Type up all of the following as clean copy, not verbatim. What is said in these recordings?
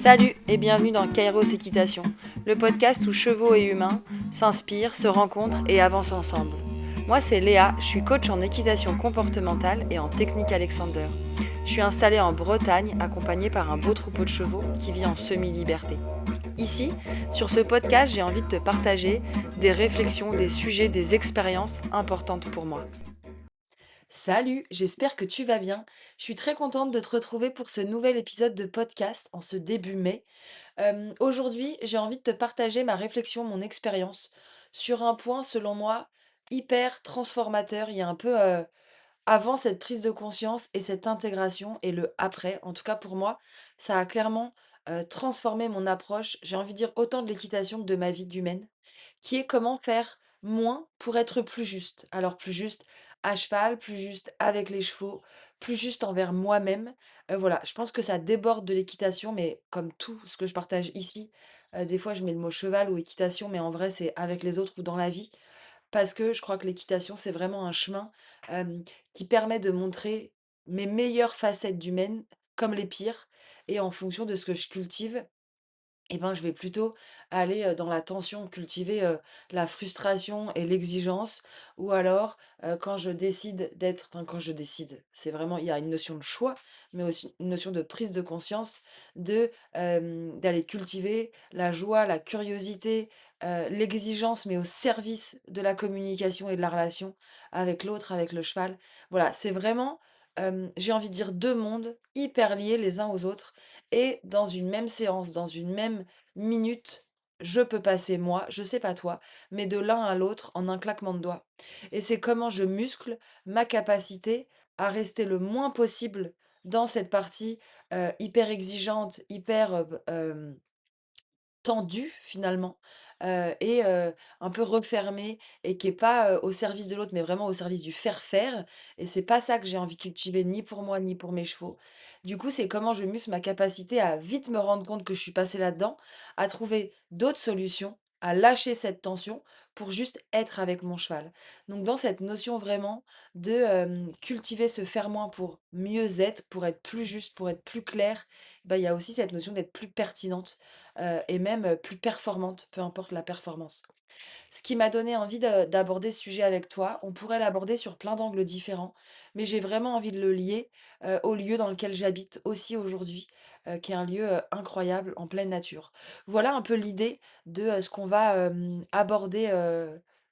Salut et bienvenue dans Kairos Équitation, le podcast où chevaux et humains s'inspirent, se rencontrent et avancent ensemble. Moi c'est Léa, je suis coach en équitation comportementale et en technique Alexander. Je suis installée en Bretagne accompagnée par un beau troupeau de chevaux qui vit en semi-liberté. Ici, sur ce podcast, j'ai envie de te partager des réflexions, des sujets, des expériences importantes pour moi. Salut, j'espère que tu vas bien. Je suis très contente de te retrouver pour ce nouvel épisode de podcast en ce début mai. Aujourd'hui, j'ai envie de te partager ma réflexion, mon expérience sur un point, selon moi, hyper transformateur. Il y a un peu, avant cette prise de conscience et cette intégration et le après. En tout cas pour moi, ça a clairement, transformé mon approche, j'ai envie de dire autant de l'équitation que de ma vie d'humaine, qui est comment faire moins pour être plus juste. Alors plus juste à cheval, plus juste avec les chevaux, plus juste envers moi-même. Voilà, je pense que ça déborde de l'équitation, mais comme tout ce que je partage ici, des fois je mets le mot cheval ou équitation, mais en vrai c'est avec les autres ou dans la vie. Parce que je crois que l'équitation, c'est vraiment un chemin, qui permet de montrer mes meilleures facettes d'humaine, comme les pires, et en fonction de ce que je cultive, eh ben, je vais plutôt aller, dans la tension, cultiver, la frustration et l'exigence, ou alors, quand je décide d'être enfin quand je décide, c'est vraiment il y a une notion de choix, mais aussi une notion de prise de conscience de, d'aller cultiver la joie, la curiosité, l'exigence, mais au service de la communication et de la relation avec l'autre, avec le cheval. Voilà, c'est vraiment, j'ai envie de dire 2 mondes hyper liés les uns aux autres et dans une même séance, dans une même minute, je peux passer moi, je sais pas toi, mais de l'un à l'autre en un claquement de doigts. Et c'est comment je muscle ma capacité à rester le moins possible dans cette partie, hyper exigeante, hyper, tendue finalement, un peu refermée et qui est pas, au service de l'autre, mais vraiment au service du faire-faire et c'est pas ça que j'ai envie de cultiver ni pour moi, ni pour mes chevaux. Du coup, c'est comment je muscle ma capacité à vite me rendre compte que je suis passée là-dedans, à trouver d'autres solutions, à lâcher cette tension pour juste être avec mon cheval. Donc dans cette notion vraiment de, cultiver ce faire moins pour mieux être, pour être plus juste, pour être plus clair, bah, il y a aussi cette notion d'être plus pertinente et même, plus performante, peu importe la performance. Ce qui m'a donné envie d'aborder ce sujet avec toi, on pourrait l'aborder sur plein d'angles différents, mais j'ai vraiment envie de le lier, au lieu dans lequel j'habite aussi aujourd'hui, qui est un lieu, incroyable en pleine nature. Voilà un peu l'idée de, ce qu'on va, aborder,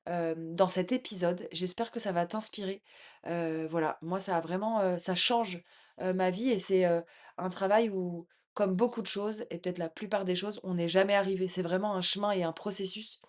dans cet épisode. J'espère que ça va t'inspirer. Voilà, moi ça a vraiment, ça change, ma vie et c'est, un travail où, comme beaucoup de choses et peut-être la plupart des choses, on n'est jamais arrivé. C'est vraiment un chemin et un processus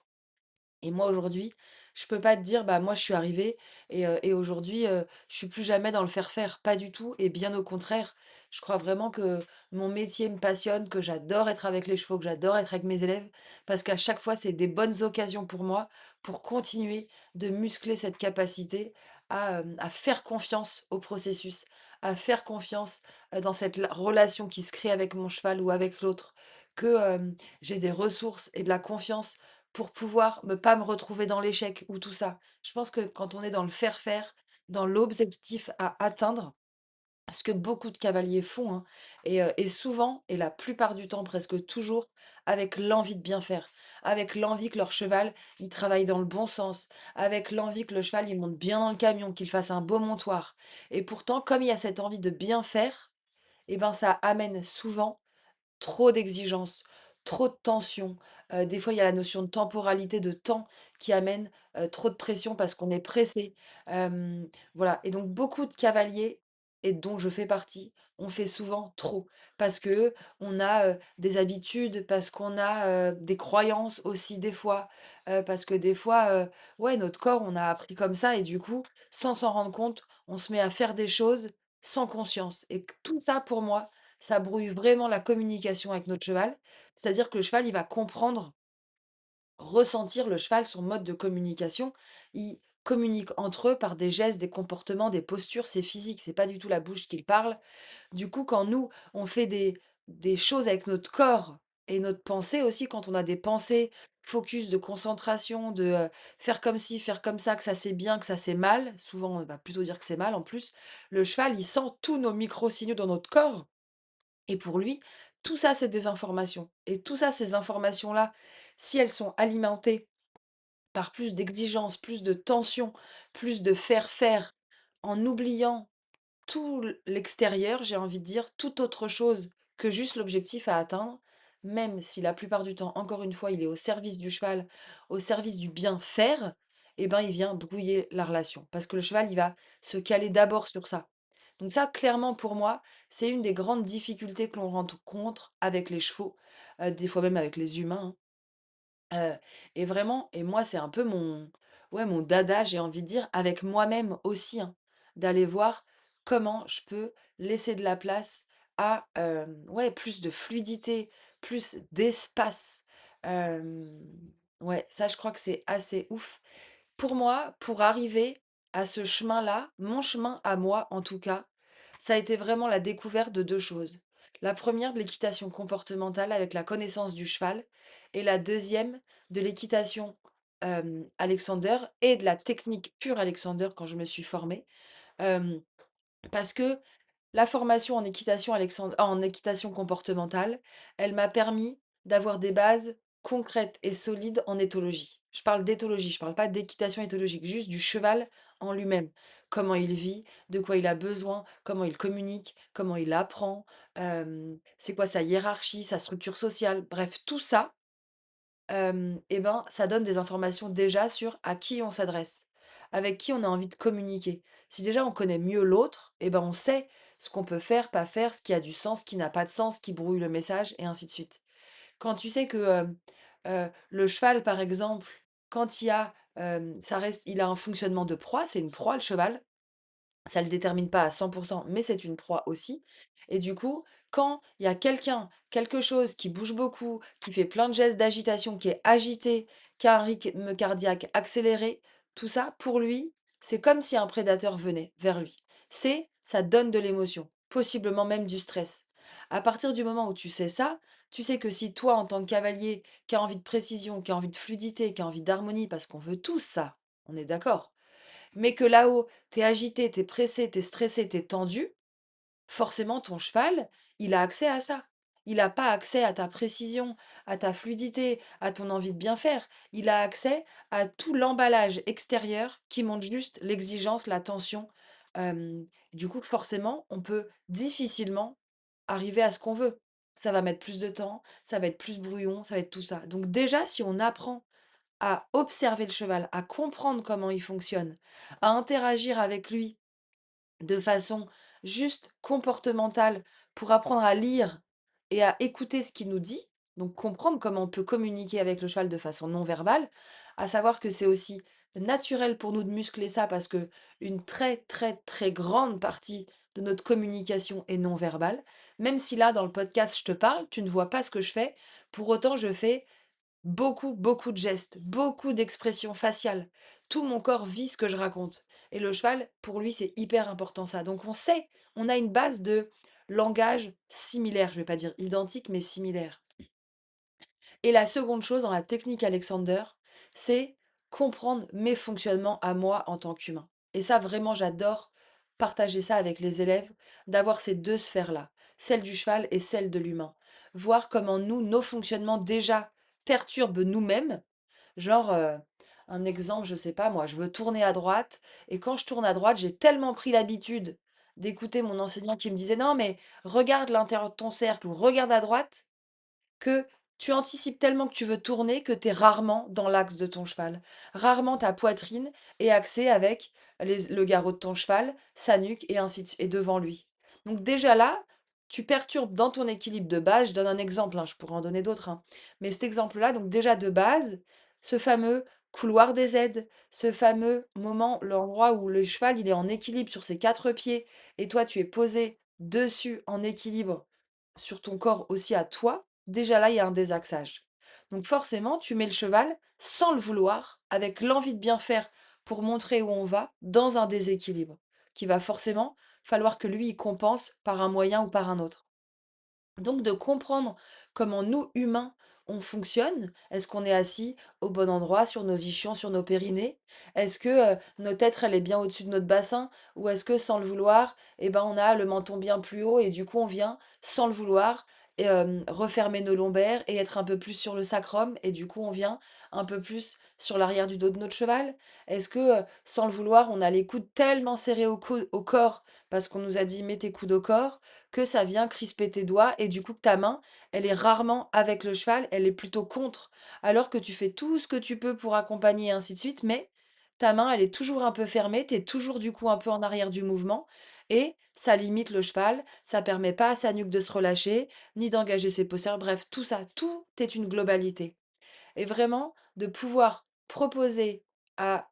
et moi, aujourd'hui, je peux pas te dire: «Bah, moi, je suis arrivée et aujourd'hui, je suis plus jamais dans le faire-faire». Pas du tout et bien au contraire. Je crois vraiment que mon métier me passionne, que j'adore être avec les chevaux, que j'adore être avec mes élèves parce qu'à chaque fois, c'est des bonnes occasions pour moi pour continuer de muscler cette capacité à faire confiance au processus, à faire confiance, dans cette relation qui se crée avec mon cheval ou avec l'autre, que, j'ai des ressources et de la confiance pour pouvoir pas me retrouver dans l'échec ou tout ça. Je pense que quand on est dans le faire-faire, dans l'objectif à atteindre, ce que beaucoup de cavaliers font, hein, et souvent et la plupart du temps, presque toujours, avec l'envie de bien faire, avec l'envie que leur cheval, il travaille dans le bon sens, avec l'envie que le cheval, il monte bien dans le camion, qu'il fasse un beau montoir et pourtant, comme il y a cette envie de bien faire et ben, ça amène souvent trop d'exigences, trop de tension, des fois, il y a la notion de temporalité, de temps qui amène, trop de pression parce qu'on est pressé. Voilà et donc beaucoup de cavaliers et dont je fais partie, on fait souvent trop parce que on a, des habitudes, parce qu'on a, des croyances aussi des fois, parce que des fois, ouais, notre corps, on a appris comme ça et du coup, sans s'en rendre compte, on se met à faire des choses sans conscience et q tout ça pour moi, ça brouille vraiment la communication avec notre cheval. C'est-à-dire que le cheval, il va comprendre, ressentir le cheval, son mode de communication. Ils communiquent entre eux par des gestes, des comportements, des postures, c'est physique, c'est pas du tout la bouche qui parle. Du coup, quand nous, on fait des choses avec notre corps et notre pensée aussi, quand on a des pensées focus de concentration, de, faire comme ci, faire comme ça, que ça c'est bien, que ça c'est mal, souvent on va plutôt dire que c'est mal en plus, le cheval, il sent tous nos micro signaux dans notre corps Et pour lui, tout ça, c'est des informations et tout ça, ces informations-là, si elles sont alimentées par plus d'exigences, plus de tension, plus de faire, en oubliant tout l'extérieur, j'ai envie de dire, toute autre chose que juste l'objectif à atteindre, même si la plupart du temps, encore une fois, il est au service du cheval, au service du bien faire, eh ben, il vient brouiller la relation. Parce que le cheval, il va se caler d'abord sur ça. Donc ça, clairement, pour moi, c'est une des grandes difficultés que l'on rencontre avec les chevaux, des fois même avec les humains, hein. Et vraiment et moi, c'est un peu mon ouais, mon dada, j'ai envie de dire, avec moi-même aussi, hein, d'aller voir comment je peux laisser de la place à, ouais, plus de fluidité, plus d'espace. Hem, ouais, ça, je crois que c'est assez ouf. Pour moi, pour arriver à ce chemin-là, mon chemin à moi, en tout cas, ça a été vraiment la découverte de 2 choses. La première de l'équitation comportementale avec la connaissance du cheval et la deuxième de l'équitation, Alexander et de la technique pure Alexander quand je me suis formée. Hem, parce que la formation en équitation comportementale, elle m'a permis d'avoir des bases concrètes et solides en éthologie. Je parle d'éthologie, je parle pas d'équitation éthologique, juste du cheval en lui-même. Comment il vit, de quoi il a besoin, comment il communique, comment il apprend, c'est quoi sa hiérarchie, sa structure sociale, bref, tout ça, et ben, ça donne des informations déjà sur à qui on s'adresse, avec qui on a envie de communiquer. Si déjà on connaît mieux l'autre, et ben, on sait ce qu'on peut faire, pas faire, ce qui a du sens, ce qui n'a pas de sens, qui brouille le message et ainsi de suite. Quand tu sais que, le cheval, par exemple, quand ça reste il a un fonctionnement de proie, c'est une proie le cheval, ça le détermine pas à 100, mais c'est une proie aussi et du coup, quand il y a quelqu'un, quelque chose qui bouge beaucoup, qui fait plein de gestes d'agitation, qui est agité, qui a un rythme cardiaque accéléré, tout ça, pour lui, c'est comme si un prédateur venait vers lui. Ça donne de l'émotion, possiblement même du stress. À partir du moment où tu sais ça, tu sais que si toi, en tant que cavalier, qui a envie de précision, qui a envie de fluidité, qui a envie d'harmonie, parce qu'on veut tous ça, on est d'accord? Mais que là-haut, tu es agité, tu es pressé, tu es stressé, tu es tendu, forcément ton cheval, il a accès à ça. Il a pas accès à ta précision, à ta fluidité, à ton envie de bien faire. Il a accès à tout l'emballage extérieur qui montre juste l'exigence, la tension. Du coup, forcément, on peut difficilement arriver à ce qu'on veut. Ça va mettre plus de temps, ça va être plus brouillon, ça va être tout ça. Donc déjà, si on apprend à observer le cheval, à comprendre comment il fonctionne, à interagir avec lui de façon juste comportementale pour apprendre à lire et à écouter ce qu'il nous dit, donc comprendre comment on peut communiquer avec le cheval de façon non verbale, à savoir que c'est aussi naturel pour nous de muscler ça parce que une très très très grande partie de notre communication est non verbale. Même si là dans le podcast je te parle, tu ne vois pas ce que je fais, pour autant je fais beaucoup, beaucoup de gestes, beaucoup d'expressions faciales. Tout mon corps vit ce que je raconte et le cheval, pour lui, c'est hyper important ça. Donc on sait, on a une base de langage similaire, je vais pas dire identique, mais similaire. Et la seconde chose dans la technique Alexander, c'est comprendre mes fonctionnements à moi en tant qu'humain. Et ça, vraiment, j'adore partager ça avec les élèves, d'avoir ces 2 sphères-là, celle du cheval et celle de l'humain. Voir comment nous, nos fonctionnements déjà perturbent nous-mêmes. Genre, un exemple, je sais pas moi, je veux tourner à droite et quand je tourne à droite, j'ai tellement pris l'habitude d'écouter mon enseignant qui me disait: «Non mais regarde l'intérieur de ton cercle ou regarde à droite», que tu anticipes tellement que tu veux tourner que tu es rarement dans l'axe de ton cheval. Rarement ta poitrine est axée avec le garrot de ton cheval, sa nuque et ainsi de et devant lui. Donc déjà là, tu perturbes dans ton équilibre de base. Je donne un exemple, hein, je pourrais en donner d'autres, hein. Mais cet exemple-là, donc déjà de base, ce fameux couloir des aides, ce fameux moment, l'endroit où le cheval, il est en équilibre sur ses 4 pieds et toi, tu es posé dessus en équilibre sur ton corps aussi à toi, déjà là, il y a un désaxage. Donc forcément, tu mets le cheval sans le vouloir, avec l'envie de bien faire pour montrer où on va, dans un déséquilibre, qui va forcément falloir que lui, il compense par un moyen ou par un autre. Donc de comprendre comment nous, humains, on fonctionne? Est-ce qu'on est assis au bon endroit, sur nos ischions, sur nos périnées? Est-ce que, notre tête, elle est bien au-dessus de notre bassin? Ou est-ce que sans le vouloir, eh ben, on a le menton bien plus haut et du coup, on vient, sans le vouloir, refermer nos lombaires et être un peu plus sur le sacrum et du coup, on vient un peu plus sur l'arrière du dos de notre cheval? Est-ce que, sans le vouloir, on a les coudes tellement serrés au corps parce qu'on nous a dit: «Mets tes coudes au corps», que ça vient crisper tes doigts et du coup que ta main, elle est rarement avec le cheval, elle est plutôt contre, alors que tu fais tout ce que tu peux pour accompagner et ainsi de suite, mais ta main, elle est toujours un peu fermée, tu es toujours du coup un peu en arrière du mouvement et ça limite le cheval, ça permet pas à sa nuque de se relâcher, ni d'engager ses postérieurs, bref, tout ça, tout est une globalité. Et vraiment de pouvoir proposer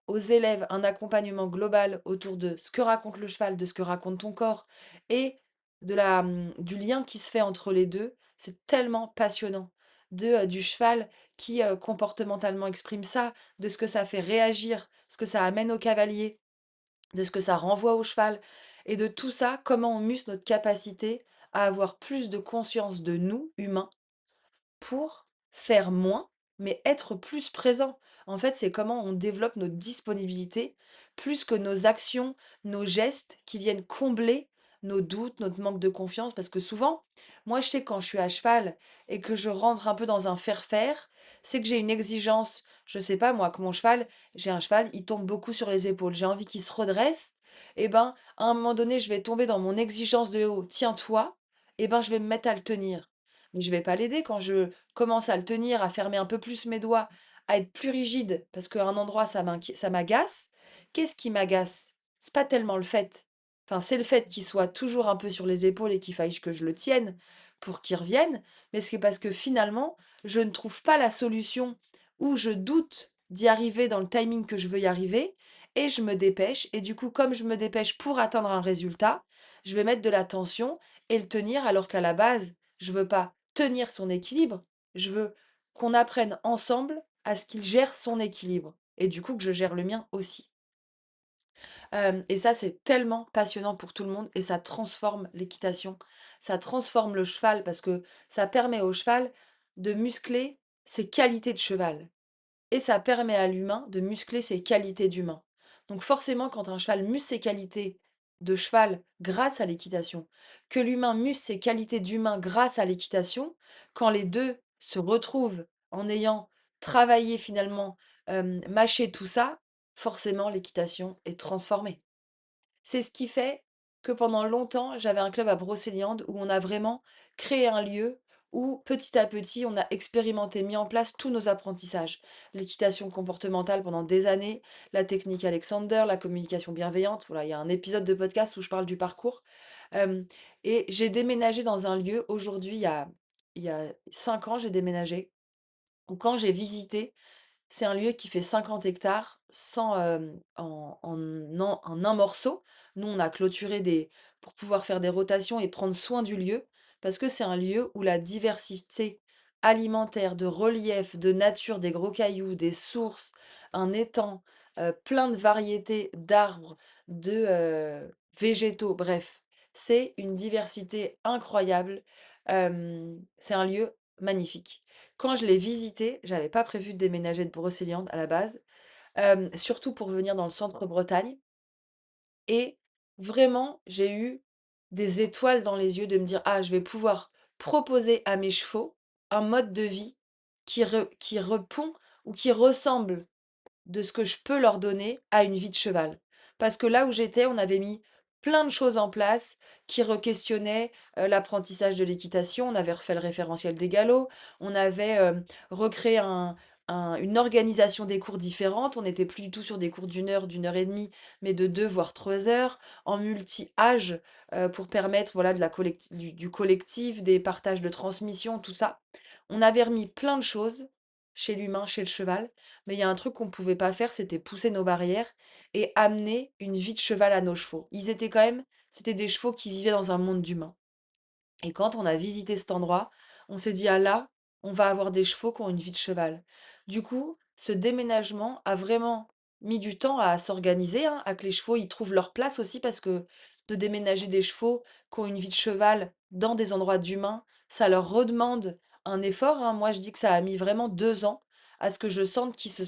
aux élèves un accompagnement global autour de ce que raconte le cheval, de ce que raconte ton corps et du lien qui se fait entre les 2, c'est tellement passionnant. Du cheval qui, comportementalement exprime ça, de ce que ça fait réagir, ce que ça amène au cavalier, de ce que ça renvoie au cheval et de tout ça, comment on muscle notre capacité à avoir plus de conscience de nous, humains, pour faire moins, mais être plus présent. En fait, c'est comment on développe notre disponibilité plus que nos actions, nos gestes qui viennent combler nos doutes, notre manque de confiance. Parce que souvent, moi, je sais que quand je suis à cheval et que je rentre un peu dans un faire-faire, c'est que j'ai une exigence. Je sais pas, moi, que mon cheval, j'ai un cheval, il tombe beaucoup sur les épaules. J'ai envie qu'il se redresse. Et ben, à un moment donné, je vais tomber dans mon exigence de haut. Tiens-toi. Et ben, je vais me mettre à le tenir. Mais je vais pas l'aider quand je commence à le tenir, à fermer un peu plus mes doigts, à être plus rigide parce qu'à un endroit ça m'agace. Qu'est-ce qui m'agace? C'est pas tellement le fait. Enfin, c'est le fait qu'il soit toujours un peu sur les épaules et qu'il faille que je le tienne pour qu'il revienne, mais c'est parce que finalement, je ne trouve pas la solution ou je doute d'y arriver dans le timing que je veux y arriver et je me dépêche et du coup, comme je me dépêche pour atteindre un résultat, je vais mettre de la tension et le tenir alors qu'à la base, je veux pas tenir son équilibre, je veux qu'on apprenne ensemble à ce qu'il gère son équilibre et du coup que je gère le mien aussi. Et ça, c'est tellement passionnant pour tout le monde et ça transforme l'équitation. Ça transforme le cheval parce que ça permet au cheval de muscler ses qualités de cheval. Et ça permet à l'humain de muscler ses qualités d'humain. Donc forcément, quand un cheval muscle ses qualités de cheval grâce à l'équitation, que l'humain muscle ses qualités d'humain grâce à l'équitation, quand les 2 se retrouvent en ayant travaillé finalement, mâché tout ça, forcément l'équitation est transformée. C'est ce qui fait que pendant longtemps, j'avais un club à Brocéliande où on a vraiment créé un lieu où petit à petit, on a expérimenté, mis en place tous nos apprentissages. L'équitation comportementale pendant des années, la technique Alexander, la communication bienveillante. Voilà, il y a un épisode de podcast où je parle du parcours. Hem et j'ai déménagé dans un lieu aujourd'hui, il y a 5 ans, j'ai déménagé, où quand j'ai visité, c'est un lieu qui fait 50 hectares sans, en un morceau. Nous, on a clôturé des pour pouvoir faire des rotations et prendre soin du lieu, parce que c'est un lieu où la diversité alimentaire, de relief, de nature, des gros cailloux, des sources, un étang, plein de variétés d'arbres, végétaux, bref, c'est une diversité incroyable. C'est un lieu magnifique. Quand je l'ai visité, j'avais pas prévu de déménager de Brocéliande à la base, surtout pour venir dans le centre Bretagne et vraiment, j'ai eu des étoiles dans les yeux de me dire: «Ah, je vais pouvoir proposer à mes chevaux un mode de vie qui répond ou qui ressemble de ce que je peux leur donner à une vie de cheval. Parce que là où j'étais, on avait mis plein de choses en place qui requestionnaient, l'apprentissage de l'équitation. On avait refait le référentiel des galops, on avait, recréé une organisation des cours différente. On n'était plus du tout sur des cours d'une heure et demie, mais de 2 voire 3 heures, en multi-âge, pour permettre, voilà, de la collect du collectif, des partages de transmission, tout ça. On avait remis plein de choses chez l'humain, chez le cheval, mais il y a un truc qu'on pouvait pas faire, c'était pousser nos barrières et amener une vie de cheval à nos chevaux. Ils étaient quand même C'était des chevaux qui vivaient dans un monde d'humains. Et quand on a visité cet endroit, on s'est dit: «Ah là, on va avoir des chevaux qui ont une vie de cheval». Du coup, ce déménagement a vraiment mis du temps à s'organiser, hein, à que les chevaux y trouvent leur place aussi parce que de déménager des chevaux qui ont une vie de cheval dans des endroits d'humains, ça leur redemande un effort, hein. Moi, je dis que ça a mis vraiment 2 ans à ce que je sente qu'ils se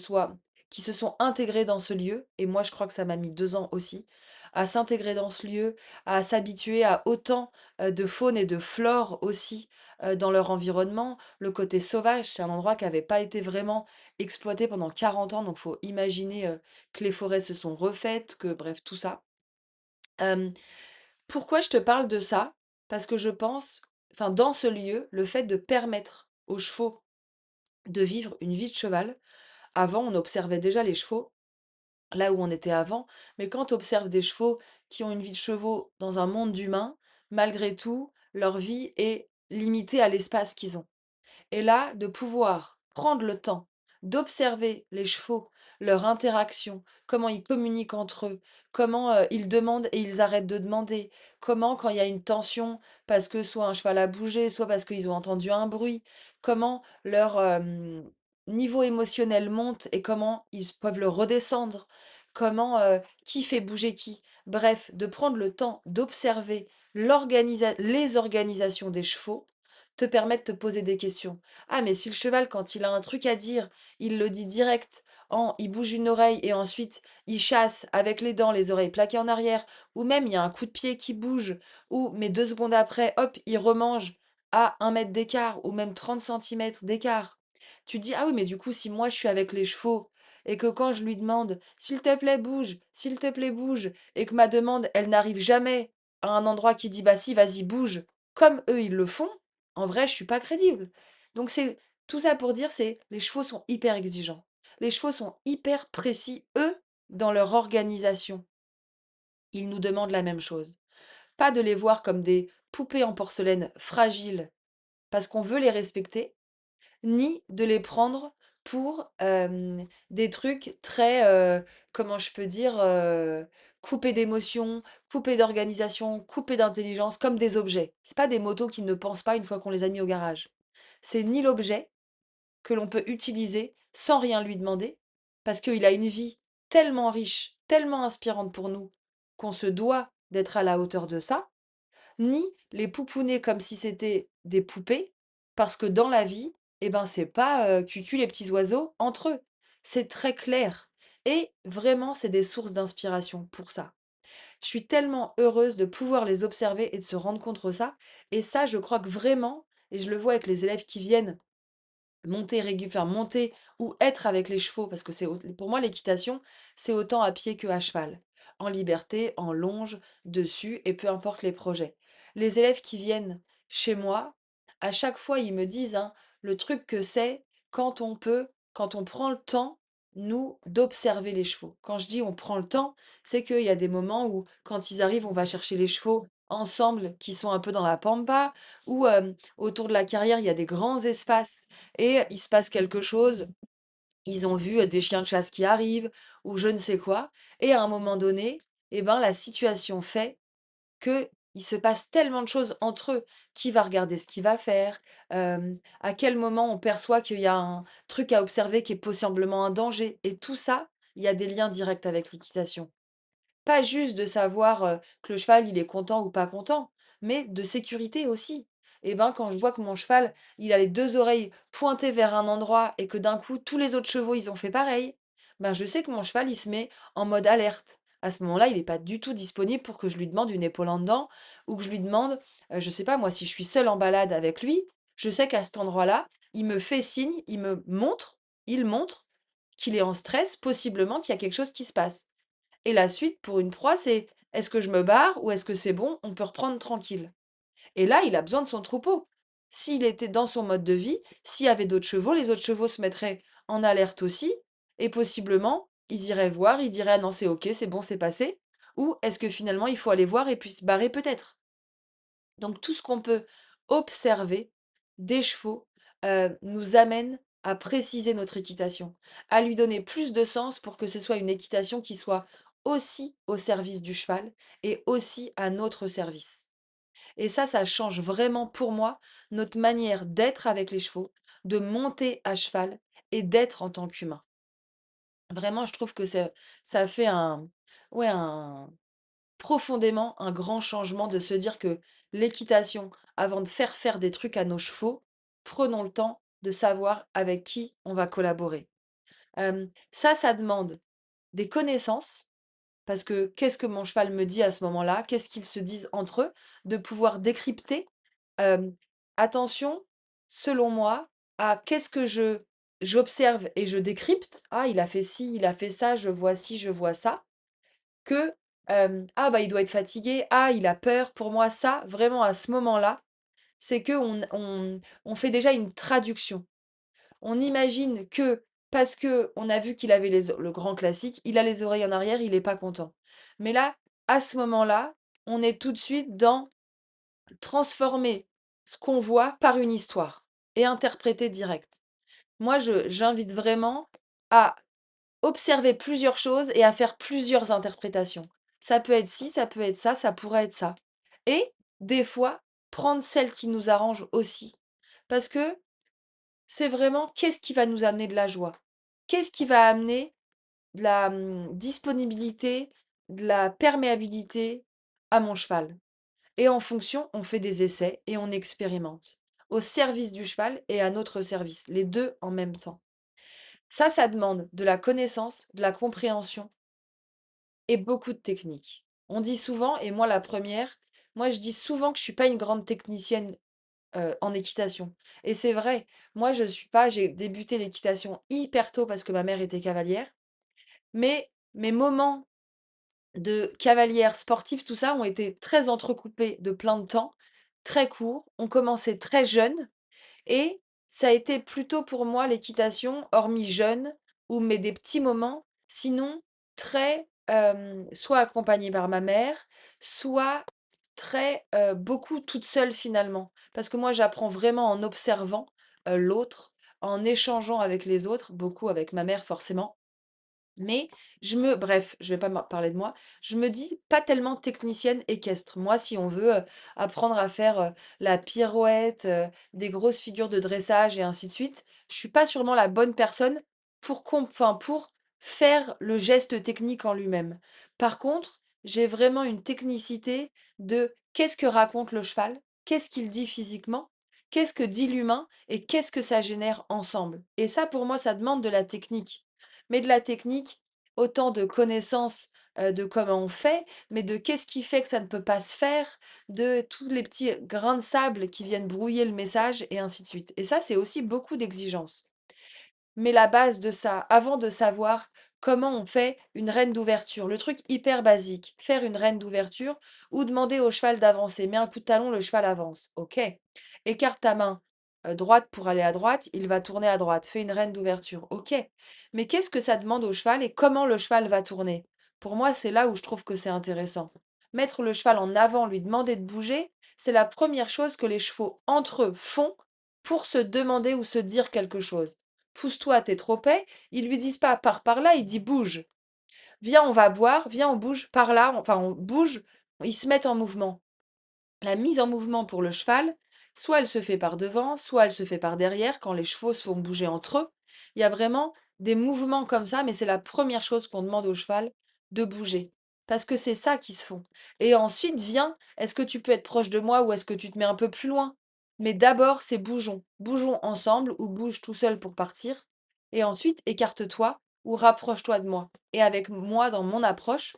sont intégrés dans ce lieu et moi, je crois que ça m'a mis 2 ans aussi, à s'intégrer dans ce lieu, à s'habituer à autant, de faune et de flore aussi, dans leur environnement. Le côté sauvage, c'est un endroit qui avait pas été vraiment exploité pendant 40 ans, donc faut imaginer, que les forêts se sont refaites, que bref, tout ça. Hem, Pourquoi je te parle de ça? Parce que je pense enfin, dans ce lieu, le fait de permettre aux chevaux de vivre une vie de cheval. Avant, on observait déjà les chevaux, là où on était avant, mais quand tu observes des chevaux qui ont une vie de chevaux dans un monde d'humains, malgré tout, leur vie est limitée à l'espace qu'ils ont. Et là, de pouvoir prendre le temps d'observer les chevaux, leur interaction, comment ils communiquent entre eux, comment, ils demandent et ils arrêtent de demander, comment quand il y a une tension parce que soit un cheval a bougé, soit parce qu'ils ont entendu un bruit, comment leur, niveau émotionnel monte et comment ils peuvent le redescendre, comment, qui fait bouger qui. Bref, de prendre le temps d'observer les organisations des chevaux te permet de te poser des questions. Ah, mais si le cheval, quand il a un truc à dire, il le dit direct, il bouge une oreille et ensuite il chasse avec les dents, les oreilles plaquées en arrière, ou même il y a un coup de pied qui bouge, ou mais 2 secondes après, hop, il remange à 1 mètre d'écart, ou même 30 centimètres d'écart. Tu te dis, ah oui, mais du coup, si moi je suis avec les chevaux, et que quand je lui demande, s'il te plaît, bouge, s'il te plaît, bouge, et que ma demande, elle n'arrive jamais à un endroit qui dit, bah si, vas-y, bouge, comme eux, ils le font, en vrai, je suis pas crédible. Donc c'est tout ça pour dire, c'est les chevaux sont hyper exigeants. Les chevaux sont hyper précis, eux, dans leur organisation. Ils nous demandent la même chose. Pas de les voir comme des poupées en porcelaine fragiles parce qu'on veut les respecter, ni de les prendre pour des trucs très, comment je peux dire, coupés d'émotion, coupés d'organisation, coupés d'intelligence, comme des objets. C'est pas des motos qui ne pensent pas une fois qu'on les a mis au garage. C'est ni l'objet que l'on peut utiliser sans rien lui demander, parce qu'il a une vie tellement riche, tellement inspirante pour nous, qu'on se doit d'être à la hauteur de ça, ni les pouponner comme si c'était des poupées, parce que dans la vie, eh ben, c'est pas, cucu les petits oiseaux entre eux. C'est très clair et vraiment, c'est des sources d'inspiration pour ça. Je suis tellement heureuse de pouvoir les observer et de se rendre compte de ça et ça, je crois que vraiment et je le vois avec les élèves qui viennent monter ou être avec les chevaux parce que c'est aut pour moi l'équitation, c'est autant à pied que à cheval. En liberté, en longe, dessus et peu importe les projets. Les élèves qui viennent chez moi, à chaque fois, ils me disent, hein, le truc que c'est quand on prend le temps, nous, d'observer les chevaux. Quand je dis: «On prend le temps», c'est qu'il y a des moments où, quand ils arrivent, on va chercher les chevaux ensemble qui sont un peu dans la pampa ou, autour de la carrière, il y a des grands espaces et il se passe quelque chose, ils ont vu, des chiens de chasse qui arrivent ou je ne sais quoi et à un moment donné et ben, la situation fait qu'il se passe tellement de choses entre eux. Qui va regarder ce qu'il va faire? À quel moment on perçoit qu'il y a un truc à observer qui est possiblement un danger? Et tout ça, il y a des liens directs avec l'équitation. Pas juste de savoir, que le cheval, il est content ou pas content, mais de sécurité aussi. Et ben, quand je vois que mon cheval, il a les 2 oreilles pointées vers un endroit et que d'un coup, tous les autres chevaux, ils ont fait pareil, ben, je sais que mon cheval, il se met en mode alerte. À ce moment-là, il est pas du tout disponible pour que je lui demande une épaule en dedans ou que je lui demande, je sais pas moi, si je suis seule en balade avec lui, je sais qu'à cet endroit-là, il me fait signe, il montre qu'il est en stress, possiblement qu'il y a quelque chose qui se passe. Et la suite pour une proie, c'est: «Est-ce que je me barre ou est-ce que c'est bon, on peut reprendre tranquille?» Et là, il a besoin de son troupeau. S'il était dans son mode de vie, s'il y avait d'autres chevaux, les autres chevaux se mettraient en alerte aussi et possiblement, ils iraient voir, ils diraient: «Ah non, c'est OK, c'est bon, c'est passé» ou est-ce que finalement il faut aller voir et puis se barrer peut-être? Donc tout ce qu'on peut observer des chevaux, nous amène à préciser notre équitation, à lui donner plus de sens pour que ce soit une équitation qui soit aussi au service du cheval et aussi à notre service. Et ça change vraiment pour moi notre manière d'être avec les chevaux, de monter à cheval et d'être en tant qu'humain. Vraiment, je trouve que ça fait un ouais, un profondément un grand changement de se dire que l'équitation, avant de faire faire des trucs à nos chevaux, prenons le temps de savoir avec qui on va collaborer. Ça demande des connaissances, parce que qu'est-ce que mon cheval me dit à ce moment-là? Qu'est-ce qu'ils se disent entre eux? De pouvoir décrypter, hem, attention, selon moi, à qu'est-ce que j'observe et je décrypte. «Ah, il a fait ci, il a fait ça, je vois ci, je vois ça». Que, «Ah bah, il doit être fatigué. Ah, il a peur». Pour moi, ça, vraiment à ce moment-là, c'est qu'on fait déjà une traduction. On imagine que parce que on a vu qu'il avait le grand classique, il a les oreilles en arrière, il est pas content. Mais là, à ce moment-là, on est tout de suite dans transformer ce qu'on voit par une histoire et interpréter direct. Moi, je j'invite vraiment à observer plusieurs choses et à faire plusieurs interprétations. Ça peut être ci, ça peut être ça pourrait être ça. Et des fois, prendre celle qui nous arrange aussi. Parce que c'est vraiment qu'est-ce qui va nous amener de la joie? Qu'est-ce qui va amener de la, disponibilité, de la perméabilité à mon cheval? Et en fonction, on fait des essais et on expérimente. Au service du cheval et à notre service, les 2 en même temps. Ça demande de la connaissance, de la compréhension et beaucoup de technique. On dit souvent, et moi la première, moi je dis souvent que je suis pas une grande technicienne, en équitation, et c'est vrai. Moi je suis pas j'ai débuté l'équitation hyper tôt parce que ma mère était cavalière, mais mes moments de cavalière sportive, tout ça, ont été très entrecoupés de plein de temps, très courts. On commençait très jeune et ça a été plutôt pour moi l'équitation, hormis jeune ou mais des petits moments, sinon très, soit accompagnée par ma mère, soit très, beaucoup toute seule finalement. Parce que moi j'apprends vraiment en observant, l'autre, en échangeant avec les autres, beaucoup avec ma mère forcément. Mais bref, je vais pas parler de moi. Je me dis pas tellement technicienne équestre. Moi, si on veut, apprendre à faire, la pirouette, des grosses figures de dressage et ainsi de suite, je suis pas sûrement la bonne personne pour faire le geste technique en lui-même. Par contre, j'ai vraiment une technicité de qu'est-ce que raconte le cheval? Qu'est-ce qu'il dit physiquement? Qu'est-ce que dit l'humain? Et qu'est-ce que ça génère ensemble? Et ça, pour moi, ça demande de la technique. Mais de la technique, autant de connaissances, de comment on fait, mais de qu'est-ce qui fait que ça ne peut pas se faire, de tous les petits grains de sable qui viennent brouiller le message et ainsi de suite. Et ça, c'est aussi beaucoup d'exigences. Mais la base de ça, avant de savoir comment on fait une reine d'ouverture, le truc hyper basique, faire une reine d'ouverture ou demander au cheval d'avancer. Mets un coup de talon, le cheval avance. OK. Écarte ta main droite pour aller à droite, il va tourner à droite. Fais une reine d'ouverture. OK. Mais qu'est-ce que ça demande au cheval et comment le cheval va tourner? Pour moi, c'est là où je trouve que c'est intéressant. Mettre le cheval en avant, lui demander de bouger, c'est la première chose que les chevaux entre eux font pour se demander ou se dire quelque chose. Pousse-toi, t'es trop épais. Ils lui disent pas pars par là, il dit bouge. Viens, on va boire, viens, on bouge par là, enfin on bouge, ils se mettent en mouvement. La mise en mouvement pour le cheval, soit elle se fait par devant, soit elle se fait par derrière quand les chevaux se font bouger entre eux. Il y a vraiment des mouvements comme ça, mais c'est la première chose qu'on demande au cheval de bouger. Parce que c'est ça qui se font. Et ensuite vient, est-ce que tu peux être proche de moi ou est-ce que tu te mets un peu plus loin? Mais d'abord, c'est bougeons. Bougeons ensemble ou bouge tout seul pour partir. Et ensuite, écarte-toi ou rapproche-toi de moi. Et avec moi, dans mon approche,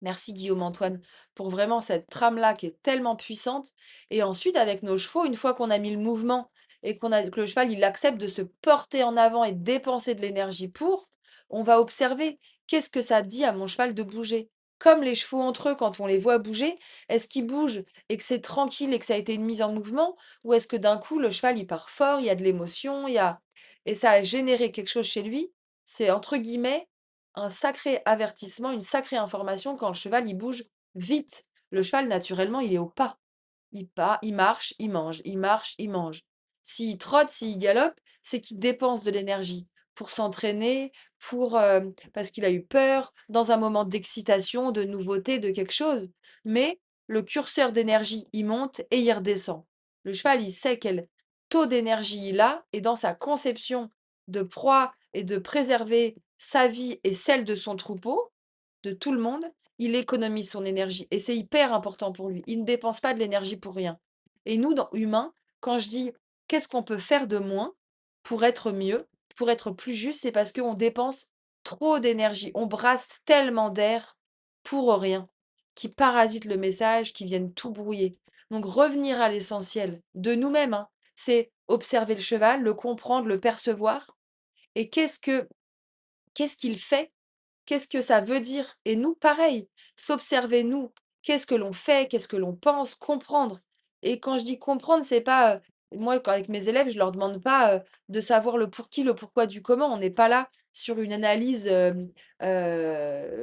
merci Guillaume Antoine pour vraiment cette trame-là qui est tellement puissante. Et ensuite, avec nos chevaux, une fois qu'on a mis le mouvement et que le cheval il accepte de se porter en avant et de dépenser de l'énergie pour, on va observer qu'est-ce que ça dit à mon cheval de bouger. Comme les chevaux entre eux, quand on les voit bouger, est-ce qu'ils bougent et que c'est tranquille et que ça a été une mise en mouvement, ou est-ce que d'un coup le cheval il part fort, il y a de l'émotion, et ça a généré quelque chose chez lui. C'est entre guillemets un sacré avertissement, une sacrée information quand le cheval, il bouge vite. Le cheval, naturellement, il est au pas. Il marche, il mange, il marche, il mange. S'il trotte, s'il galope, c'est qu'il dépense de l'énergie pour s'entraîner, parce qu'il a eu peur, dans un moment d'excitation, de nouveauté, de quelque chose. Mais le curseur d'énergie, il monte et il redescend. Le cheval, il sait quel taux d'énergie il a et dans sa conception de proie et de préserver sa vie et celle de son troupeau, de tout le monde, il économise son énergie et c'est hyper important pour lui. Il ne dépense pas de l'énergie pour rien. Et nous, dans humains, quand je dis qu'est-ce qu'on peut faire de moins pour être mieux, pour être plus juste? C'est parce qu'on dépense trop d'énergie, on brasse tellement d'air pour rien, qui parasitent le message, qui viennent tout brouiller. Donc revenir à l'essentiel de nous-mêmes, hein, c'est observer le cheval, le comprendre, le percevoir et qu'est-ce qu'il fait? Qu'est-ce que ça veut dire? Et nous, pareil, s'observer nous. Qu'est-ce que l'on fait? Qu'est-ce que l'on pense? Comprendre. Et quand je dis comprendre, c'est pas, moi, quand avec mes élèves, je leur demande pas, de savoir le pour qui, le pourquoi du comment. On n'est pas là sur une analyse,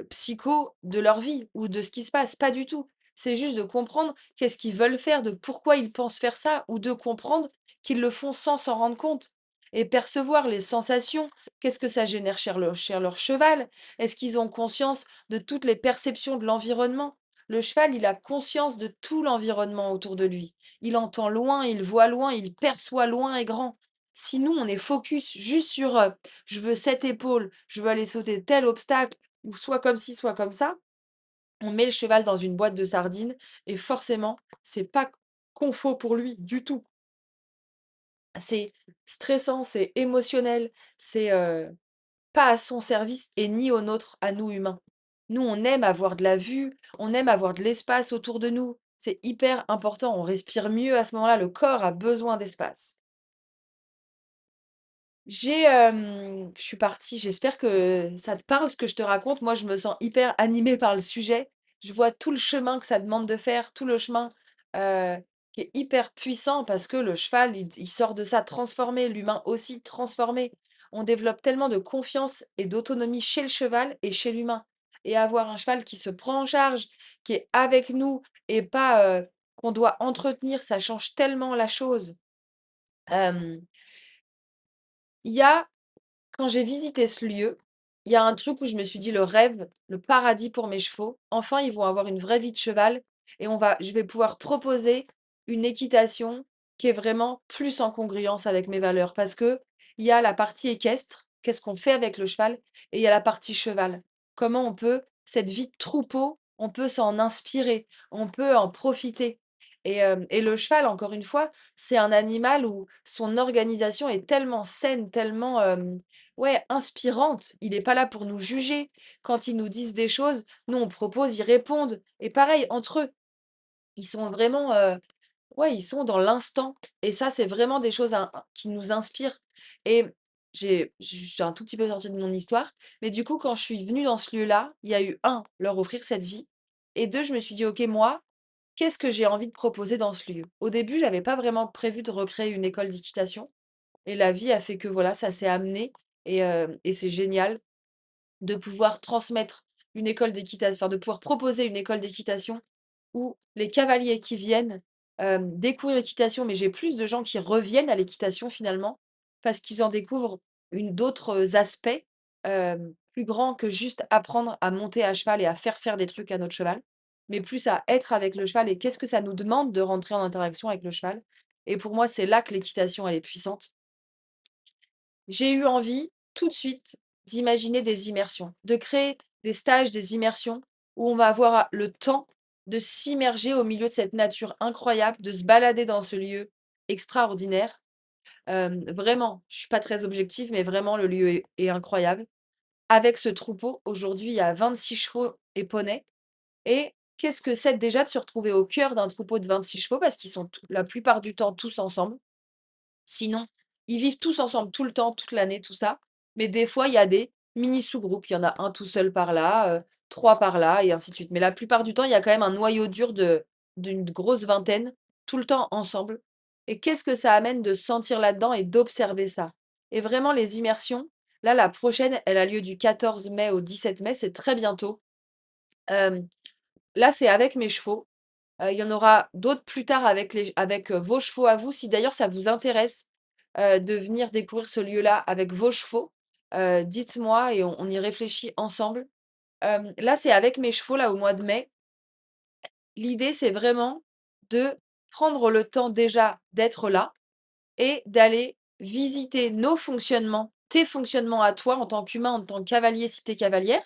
psycho de leur vie ou de ce qui se passe, pas du tout. C'est juste de comprendre qu'est-ce qu'ils veulent faire, de pourquoi ils pensent faire ça ou de comprendre qu'ils le font sans s'en rendre compte et percevoir les sensations. Qu'est-ce que ça génère chez leur cheval? Est-ce qu'ils ont conscience de toutes les perceptions de l'environnement? Le cheval, il a conscience de tout l'environnement autour de lui. Il entend loin, il voit loin, il perçoit loin et grand. Si nous, on est focus juste sur je veux cette épaule, je veux aller sauter tel obstacle, ou soit comme ci, soit comme ça, on met le cheval dans une boîte de sardines et forcément, c'est pas confort pour lui du tout. C'est stressant, c'est émotionnel, c'est pas à son service et ni au nôtre, à nous humains. Nous, on aime avoir de la vue, on aime avoir de l'espace autour de nous. C'est hyper important, on respire mieux à ce moment-là, le corps a besoin d'espace. Je suis partie, j'espère que ça te parle ce que je te raconte. Moi, je me sens hyper animée par le sujet. Je vois tout le chemin que ça demande de faire, tout le chemin, qui est hyper puissant parce que le cheval, il sort de ça transformé, l'humain aussi transformé. On développe tellement de confiance et d'autonomie chez le cheval et chez l'humain et avoir un cheval qui se prend en charge, qui est avec nous et pas, qu'on doit entretenir, ça change tellement la chose. Hem, il y a Quand j'ai visité ce lieu, il y a un truc où je me suis dit: «Le rêve, le paradis pour mes chevaux. Enfin, ils vont avoir une vraie vie de cheval et je vais pouvoir proposer une équitation qui est vraiment plus en congruence avec mes valeurs». Parce que il y a la partie équestre, qu'est-ce qu'on fait avec le cheval? Et il y a la partie cheval. Comment on peut cette vie de troupeau, on peut s'en inspirer, on peut en profiter. Et le cheval, encore une fois, c'est un animal où son organisation est tellement saine, tellement, ouais, inspirante. Il est pas là pour nous juger. Quand ils nous disent des choses, nous, on propose, ils répondent et pareil entre eux. Ils sont vraiment, ouais, ils sont dans l'instant et ça, c'est vraiment des choses qui nous inspirent et je suis un tout petit peu sortie de mon histoire, mais du coup, quand je suis venue dans ce lieu-là, il y a eu un leur offrir cette vie et 2 je me suis dit: «OK, moi, qu'est-ce que j'ai envie de proposer dans ce lieu?» Au début, j'avais pas vraiment prévu de recréer une école d'équitation et la vie a fait que voilà, ça s'est amené et c'est génial de pouvoir transmettre une école d'équitation, enfin de pouvoir proposer une école d'équitation où les cavaliers qui viennent, découvrir l'équitation, mais j'ai plus de gens qui reviennent à l'équitation finalement, parce qu'ils en découvrent d'autres aspects, plus grands que juste apprendre à monter à cheval et à faire des trucs à notre cheval, mais plus à être avec le cheval et qu'est-ce que ça nous demande de rentrer en interaction avec le cheval et pour moi, c'est là que l'équitation, elle est puissante. J'ai eu envie, tout de suite, d'imaginer des immersions, de créer des stages, des immersions où on va avoir le temps de s'immerger au milieu de cette nature incroyable, de se balader dans ce lieu extraordinaire. Vraiment, je suis pas très objective, mais vraiment le lieu est incroyable. Avec ce troupeau, aujourd'hui, il y a 26 chevaux et poneys et qu'est-ce que c'est déjà de se retrouver au cœur d'un troupeau de 26 chevaux parce qu'ils sont la plupart du temps tous ensemble. Sinon, ils vivent tous ensemble tout le temps, toute l'année, tout ça. Mais des fois, il y a des mini sous-groupes. Il y en a un tout seul par là, 3 par là et ainsi de suite. Mais la plupart du temps, il y a quand même un noyau dur d'une grosse vingtaine, tout le temps ensemble. Et qu'est-ce que ça amène de se sentir là-dedans et d'observer ça? Et vraiment les immersions, là, la prochaine, elle a lieu du 14 mai au 17 mai, c'est très bientôt. Hem, Là, c'est avec mes chevaux. Il y en aura d'autres plus tard avec vos chevaux à vous. Si d'ailleurs ça vous intéresse, de venir découvrir ce lieu-là avec vos chevaux, dites-moi et on y réfléchit ensemble. Là, c'est avec mes chevaux, là, au mois de mai. L'idée, c'est vraiment de prendre le temps déjà d'être là et d'aller visiter nos fonctionnements, tes fonctionnements à toi en tant qu'humain, en tant que cavalier si tu es cavalière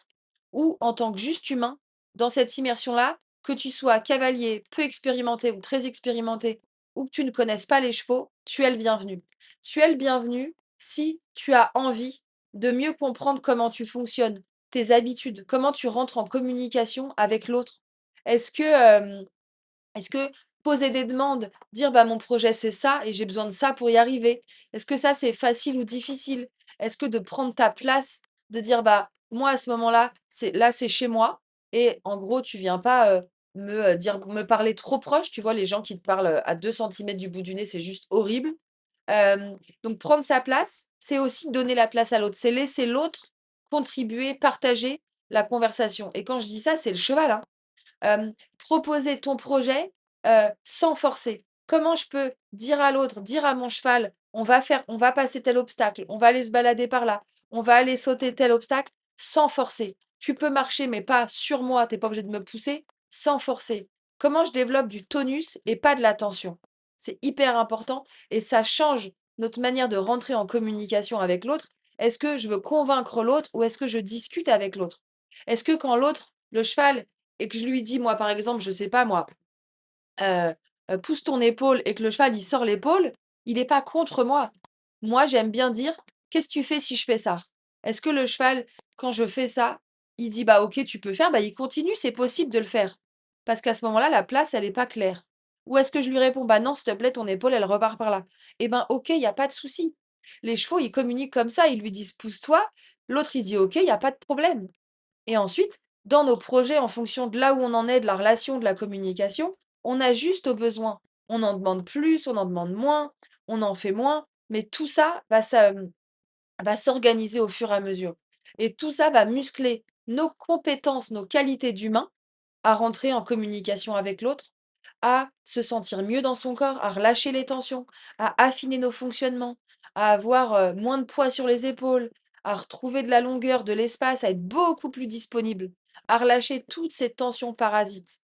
ou en tant que juste humain dans cette immersion-là, que tu sois cavalier, peu expérimenté ou très expérimenté. ou que tu ne connaisses pas les chevaux, tu es le bienvenu. Tu es le bienvenu si tu as envie de mieux comprendre comment tu fonctionnes, tes habitudes, comment tu rentres en communication avec l'autre. Est-ce que, est-ce que poser des demandes, dire: «Bah, mon projet, c'est ça et j'ai besoin de ça pour y arriver». Est-ce que ça, c'est facile ou difficile? Est-ce que de prendre ta place, de dire: «Bah, moi, à ce moment-là, c'est chez moi» et en gros, tu viens pas, me parler trop proche, tu vois? Les gens qui te parlent, à 2 centimètres du bout du nez, c'est juste horrible. Donc prendre sa place, c'est aussi donner la place à l'autre. C'est laisser l'autre contribuer, partager la conversation et quand je dis ça, c'est le cheval, hein. Proposer ton projet, sans forcer. Comment je peux dire à l'autre, dire à mon cheval: On va passer tel obstacle, on va aller se balader par là, on va aller sauter tel obstacle», sans forcer. Tu peux marcher, mais pas sur moi, tu es pas obligé de me pousser, sans forcer. Comment je développe du tonus et pas de la tension? C'est hyper important et ça change notre manière de rentrer en communication avec l'autre. Est-ce que je veux convaincre l'autre ou est-ce que je discute avec l'autre? Est-ce que quand l'autre, le cheval, et que je lui dis, moi, par exemple, je sais pas moi, heu «Pousse ton épaule» et que le cheval, il sort l'épaule, il est pas contre moi. Moi, j'aime bien dire: «Qu'est-ce que tu fais si je fais ça?» Est-ce que le cheval, quand je fais ça, il dit: «Bah, OK, tu peux faire», bah, il continue, c'est possible de le faire. Parce qu'à ce moment-là, la place, elle est pas claire. Ou est-ce que je lui réponds: «Bah, non, s'il te plaît, ton épaule, elle repart par là». Et ben, OK, il y a pas de souci. Les chevaux, ils communiquent comme ça, ils lui disent: «Pousse-toi», l'autre, il dit: «OK», il y a pas de problème. Et ensuite, dans nos projets, en fonction de là où on en est, de la relation, de la communication, on ajuste aux besoins. On en demande plus, on en demande moins, on en fait moins, mais tout ça va s'organiser au fur et à mesure. Et tout ça va muscler nos compétences, nos qualités d'humain à rentrer en communication avec l'autre, à se sentir mieux dans son corps, à relâcher les tensions, à affiner nos fonctionnements, à avoir, moins de poids sur les épaules, à retrouver de la longueur, de l'espace, à être beaucoup plus disponible, à relâcher toutes ces tensions parasites.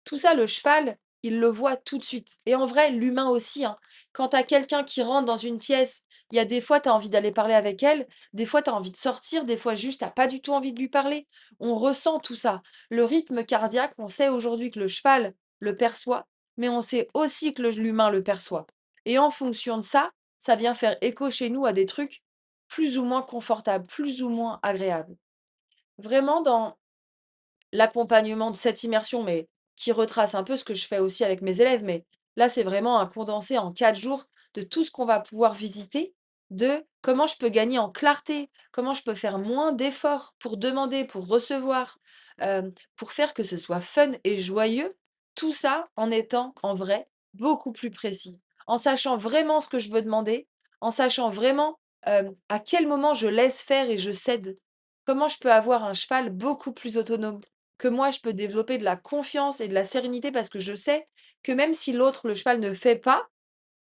Tout ça, le cheval, il le voit tout de suite et en vrai, l'humain aussi, hein. Quand tu as quelqu'un qui rentre dans une pièce, il y a des fois, tu as envie d'aller parler avec elle, des fois, tu as envie de sortir, des fois, juste, tu as pas du tout envie de lui parler. On ressent tout ça. Le rythme cardiaque, on sait aujourd'hui que le cheval le perçoit, mais on sait aussi que l'humain le perçoit. Et en fonction de ça, ça vient faire écho chez nous à des trucs plus ou moins confortables, plus ou moins agréables. Vraiment dans l'accompagnement de cette immersion, mais qui retrace un peu ce que je fais aussi avec mes élèves, mais là, c'est vraiment un condensé en 4 jours de tout ce qu'on va pouvoir visiter, de comment je peux gagner en clarté, comment je peux faire moins d'efforts pour demander, pour recevoir, pour faire que ce soit fun et joyeux. Tout ça en étant, en vrai, beaucoup plus précis, en sachant vraiment ce que je veux demander, en sachant vraiment, à quel moment je laisse faire et je cède. Comment je peux avoir un cheval beaucoup plus autonome que moi, je peux développer de la confiance et de la sérénité parce que je sais que même si l'autre, le cheval, ne fait pas,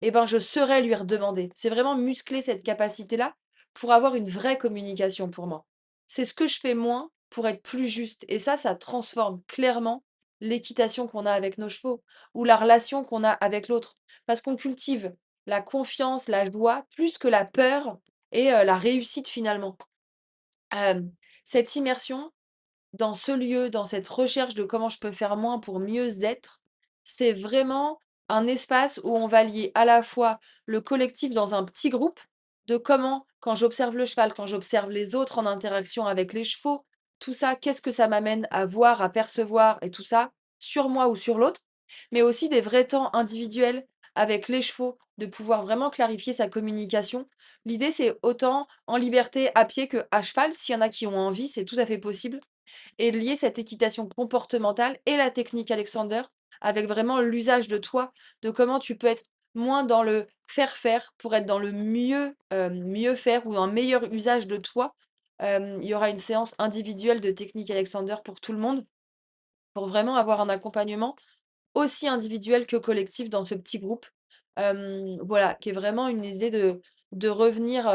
eh ben, je saurais lui redemander. C'est vraiment muscler cette capacité-là pour avoir une vraie communication pour moi. C'est ce que je fais moins pour être plus juste. Et ça transforme clairement l'équitation qu'on a avec nos chevaux ou la relation qu'on a avec l'autre. Parce qu'on cultive la confiance, la joie, plus que la peur et la réussite finalement. Cette immersion, dans ce lieu, dans cette recherche de comment je peux faire moins pour mieux être, c'est vraiment un espace où on va lier à la fois le collectif dans un petit groupe, de comment, quand j'observe le cheval, quand j'observe les autres en interaction avec les chevaux, tout ça, qu'est-ce que ça m'amène à voir, à percevoir et tout ça, sur moi ou sur l'autre, mais aussi des vrais temps individuels avec les chevaux, de pouvoir vraiment clarifier sa communication. L'idée, c'est autant en liberté à pied que à cheval, s'il y en a qui ont envie, c'est tout à fait possible et de lier cette équitation comportementale et la technique Alexander avec vraiment l'usage de toi, de comment tu peux être moins dans le faire pour être dans le mieux, mieux faire ou un meilleur usage de toi. Il y aura une séance individuelle de technique Alexander pour tout le monde, pour vraiment avoir un accompagnement aussi individuel que collectif dans ce petit groupe. Voilà, qui est vraiment une idée de revenir,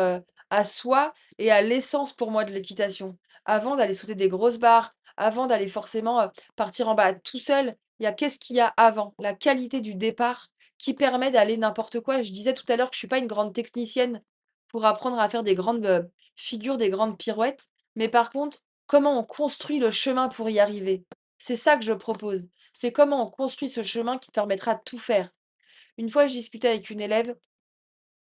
à soi et à l'essence pour moi de l'équitation. Avant d'aller sauter des grosses barres, avant d'aller forcément, partir en balade tout seul, il y a qu'est-ce qu'il y a avant? La qualité du départ qui permet d'aller n'importe quoi. Je disais tout à l'heure que je suis pas une grande technicienne pour apprendre à faire des grandes, figures, des grandes pirouettes, mais par contre, comment on construit le chemin pour y arriver? C'est ça que je propose. C'est comment on construit ce chemin qui te permettra de tout faire. Une fois, je discutais avec une élève,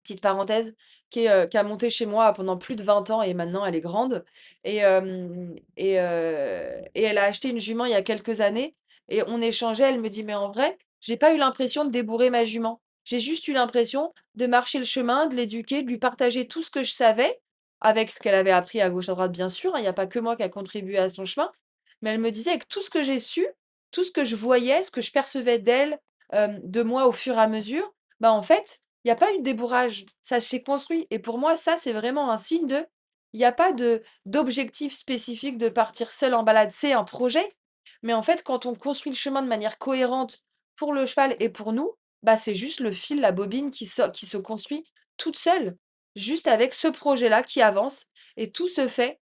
petite parenthèse, qui a monté chez moi pendant plus de 20 ans et maintenant elle est grande et elle a acheté une jument il y a quelques années et on échangeait, elle me dit: «Mais en vrai, j'ai pas eu l'impression de débourrer ma jument. J'ai juste eu l'impression de marcher le chemin, de l'éduquer, de lui partager tout ce que je savais», avec ce qu'elle avait appris à gauche à droite bien sûr, hein, il y a pas que moi qui a contribué à son chemin. Mais elle me disait: «Avec tout ce que j'ai su, tout ce que je voyais, ce que je percevais d'elle, de moi au fur et à mesure, bah, en fait, il y a pas eu de débourrage, ça s'est construit et pour moi, ça, c'est vraiment un signe de il y a pas de d'objectif spécifique de partir seul en balade. C'est un projet, mais en fait, quand on construit le chemin de manière cohérente pour le cheval et pour nous, bah, c'est juste le fil, la bobine qui se construit toute seule, juste avec ce projet-là qui avance et tout se fait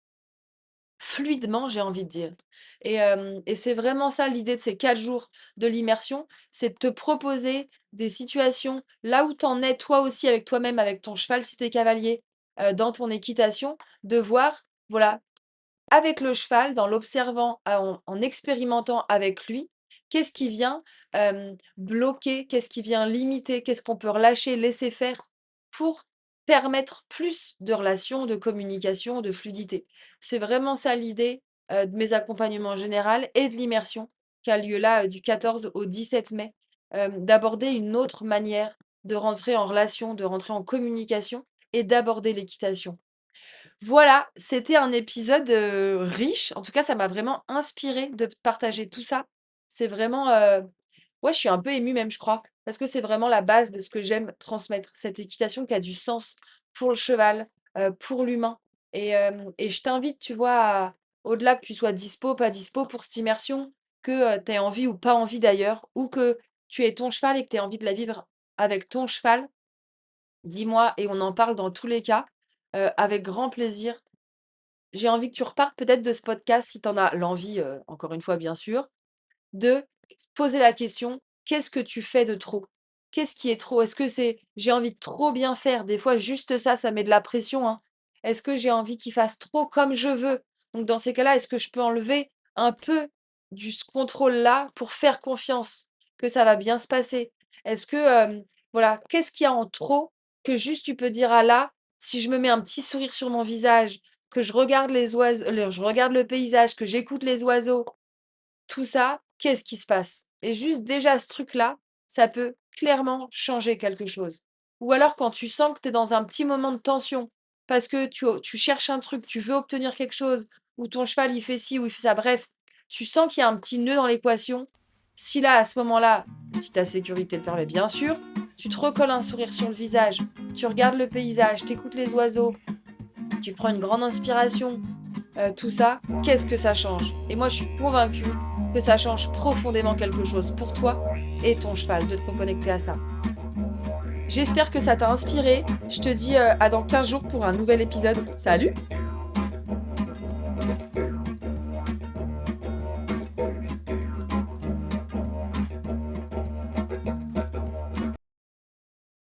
fluidement, j'ai envie de dire et c'est vraiment ça l'idée de ces 4 jours de l'immersion, c'est de te proposer des situations là où tu en es toi aussi avec toi-même, avec ton cheval si tu es cavalier, dans ton équitation, de voir, voilà, avec le cheval, dans l'observant, en expérimentant avec lui, qu'est-ce qui vient, bloquer? Qu'est-ce qui vient limiter? Qu'est-ce qu'on peut relâcher, laisser faire pour permettre plus de relations, de communication, de fluidité? C'est vraiment ça l'idée, de mes accompagnements en général et de l'immersion qui a lieu là, du 14 au 17 mai, d'aborder une autre manière de rentrer en relation, de rentrer en communication et d'aborder l'équitation. Voilà, c'était un épisode, riche. En tout cas, ça m'a vraiment inspiré de partager tout ça. C'est vraiment, ouais, je suis un peu émue même, je crois, parce que c'est vraiment la base de ce que j'aime transmettre. Cette équitation qui a du sens pour le cheval, pour l'humain et je t'invite, tu vois, au-delà que tu sois dispo, pas dispo pour cette immersion, que, tu aies envie ou pas envie d'ailleurs, ou que tu aies ton cheval et que tu aies envie de la vivre avec ton cheval, dis-moi et on en parle dans tous les cas, avec grand plaisir. J'ai envie que tu repartes peut-être de ce podcast si tu en as l'envie, encore une fois bien sûr, de poser la question: «Qu'est-ce que tu fais de trop? Qu'est-ce qui est trop?» Est-ce que c'est: «J'ai envie de trop bien faire», des fois juste ça, ça met de la pression, hein. Est-ce que j'ai envie qu'il fasse trop comme je veux? Donc dans ces cas-là, est-ce que je peux enlever un peu du ce contrôle-là pour faire confiance que ça va bien se passer? Est-ce que, voilà, qu'est-ce qu'il y a en trop que juste tu peux dire: «Ah là, si je me mets un petit sourire sur mon visage, que je regarde les oiseaux, je regarde le paysage, que j'écoute les oiseaux, tout ça, qu'est-ce qui se passe?» Et juste déjà ce truc-là, ça peut clairement changer quelque chose. Ou alors quand tu sens que tu es dans un petit moment de tension, parce que tu cherches un truc, tu veux obtenir quelque chose, ou ton cheval il fait ci ou il fait ça, bref, tu sens qu'il y a un petit nœud dans l'équation. Si là, à ce moment-là, si ta sécurité le permet bien sûr, tu te recolles un sourire sur le visage, tu regardes le paysage, tu écoutes les oiseaux, tu prends une grande inspiration, tout ça, qu'est-ce que ça change? Et moi, je suis convaincue que ça change profondément quelque chose pour toi et ton cheval, de te reconnecter à ça. J'espère que ça t'a inspiré. Je te dis, à dans 15 jours pour un nouvel épisode. Salut!